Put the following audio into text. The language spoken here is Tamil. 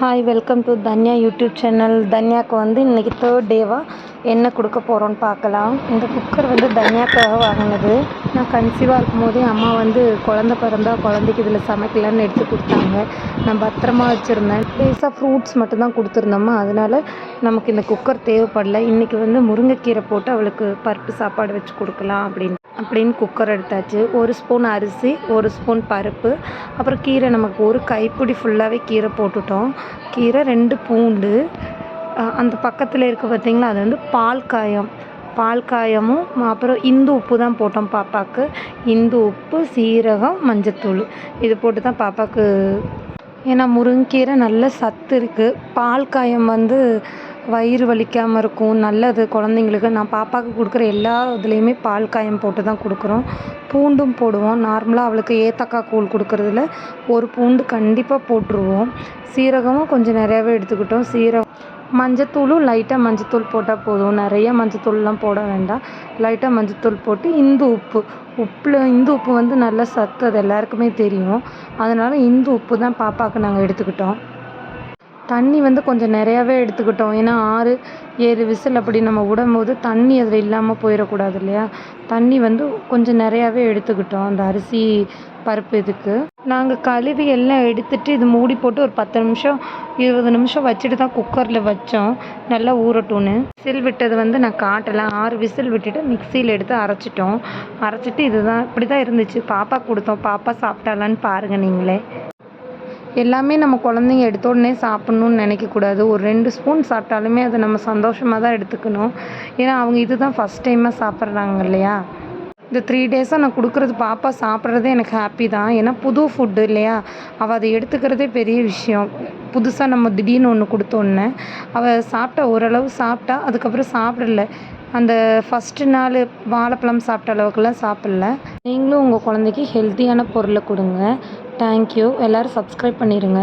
Hi welcome to Tanya YouTube channel. தன்யாவுக்கு வந்து இன்றைக்கி 3rd டேவாக என்ன கொடுக்க போகிறோன்னு பார்க்கலாம். இந்த குக்கர் வந்து தன்யாக்காக வாங்கினது. நான் கன்சீவாக இருக்கும் போதே அம்மா வந்து குழந்த பிறந்தா குழந்தைக்கு இதில் சமைக்கலான்னு எடுத்து கொடுத்தாங்க. நான் பத்திரமா வச்சுருந்தேன். டேஸாக ஃப்ரூட்ஸ் மட்டும்தான் கொடுத்துருந்தோமா, அதனால் நமக்கு இந்த குக்கர் தேவைப்படல. இன்றைக்கி வந்து முருங்கைக்கீரை போட்டு அவளுக்கு பருப்பு சாப்பாடு வச்சு கொடுக்கலாம் அப்படின்னு குக்கர் எடுத்தாச்சு. 1 ஸ்பூன் அரிசி, 1 ஸ்பூன் பருப்பு, அப்புறம் கீரை நமக்கு ஒரு கைப்பிடி ஃபுல்லாகவே கீரை போட்டுட்டோம். கீரை, 2 பூண்டு, அந்த பக்கத்தில் இருக்க பார்த்திங்களா, அது வந்து பால் காயமும் அப்புறம் இந்து உப்பு தான் போட்டோம் பாப்பாவுக்கு. இந்து உப்பு, சீரகம், மஞ்சத்தூள் இது போட்டு தான் பாப்பாவுக்கு. ஏன்னா முருங்கீரை நல்ல சத்து இருக்குது. பால் காயம் வந்து வயிறு வலிக்காமல் இருக்கும், நல்லது குழந்தைங்களுக்கு. நான் பாப்பாவுக்கு கொடுக்குற எல்லா இதுலேயுமே பால் காயம் போட்டு தான் கொடுக்குறோம். பூண்டும் போடுவோம். நார்மலாக அவளுக்கு ஏத்தக்காய் கூழ் கொடுக்குறதுல 1 பூண்டு கண்டிப்பாக போட்டுருவோம். சீரகமும் கொஞ்சம் நிறையாவே எடுத்துக்கிட்டோம். மஞ்சத்தூளும் லைட்டாக மஞ்சத்தூள் போட்டால் போதும், நிறைய மஞ்சத்தூள்லாம் போட வேண்டாம். லைட்டாக மஞ்சத்தூள் போட்டு இந்து உப்பு வந்து நல்ல சத்து, அது எல்லாருக்குமே தெரியும். அதனால் இந்து உப்பு தான் பாப்பாவுக்கு நாங்கள் எடுத்துக்கிட்டோம். தண்ணி வந்து கொஞ்சம் நிறையாவே எடுத்துக்கிட்டோம். ஏன்னா 6-7 விசில் அப்படி நம்ம விடும்போது தண்ணி அதில் இல்லாமல் போயிடக்கூடாது இல்லையா. தண்ணி வந்து கொஞ்சம் நிறையாவே எடுத்துக்கிட்டோம் அந்த அரிசி பருப்பு இதுக்கு. நாங்கள் கழுவி எல்லாம் எடுத்துகிட்டு இது மூடி போட்டு ஒரு 10 நிமிஷம் 20 நிமிஷம் வச்சுட்டு தான் குக்கரில் வச்சோம், நல்லா ஊறட்டும்னு. விசில் விட்டது வந்து நான் காட்டலை. 6 விசில் விட்டுட்டு மிக்சியில் எடுத்து அரைச்சிட்டு இதுதான் இப்படி தான் இருந்துச்சு. பாப்பா கொடுத்தோம். பாப்பா சாப்பிட்டாலான்னு பாருங்கள் நீங்களே. எல்லாமே நம்ம குழந்தைங்க எடுத்த உடனே சாப்பிட்ணுன்னு நினைக்கக்கூடாது. ஒரு 2 ஸ்பூன் சாப்பிட்டாலுமே அதை நம்ம சந்தோஷமாக தான் எடுத்துக்கணும். ஏன்னா அவங்க இது தான் ஃபஸ்ட் டைமாக சாப்பிட்றாங்க இல்லையா. இந்த 3 டேஸாக நான் கொடுக்குறது பாப்பா சாப்பிட்றதே எனக்கு ஹாப்பி தான். ஏன்னா புது ஃபுட்டு இல்லையா, அவள் அதை எடுத்துக்கிறதே பெரிய விஷயம். புதுசாக நம்ம திடீர்னு ஒன்று கொடுத்தோன்னே அவள் சாப்பிட்டா, ஓரளவு சாப்பிட்டா. அதுக்கப்புறம் சாப்பிடல. அந்த ஃபஸ்ட்டு நாள் வாழைப்பழம் சாப்பிட்ட அளவுக்குலாம் சாப்பிடல. நீங்களும் உங்கள் குழந்தைக்கு ஹெல்த்தியான பொருளை கொடுங்க. தேங்க்யூ. எல்லோரும் சப்ஸ்கிரைப் பண்ணிடுங்க.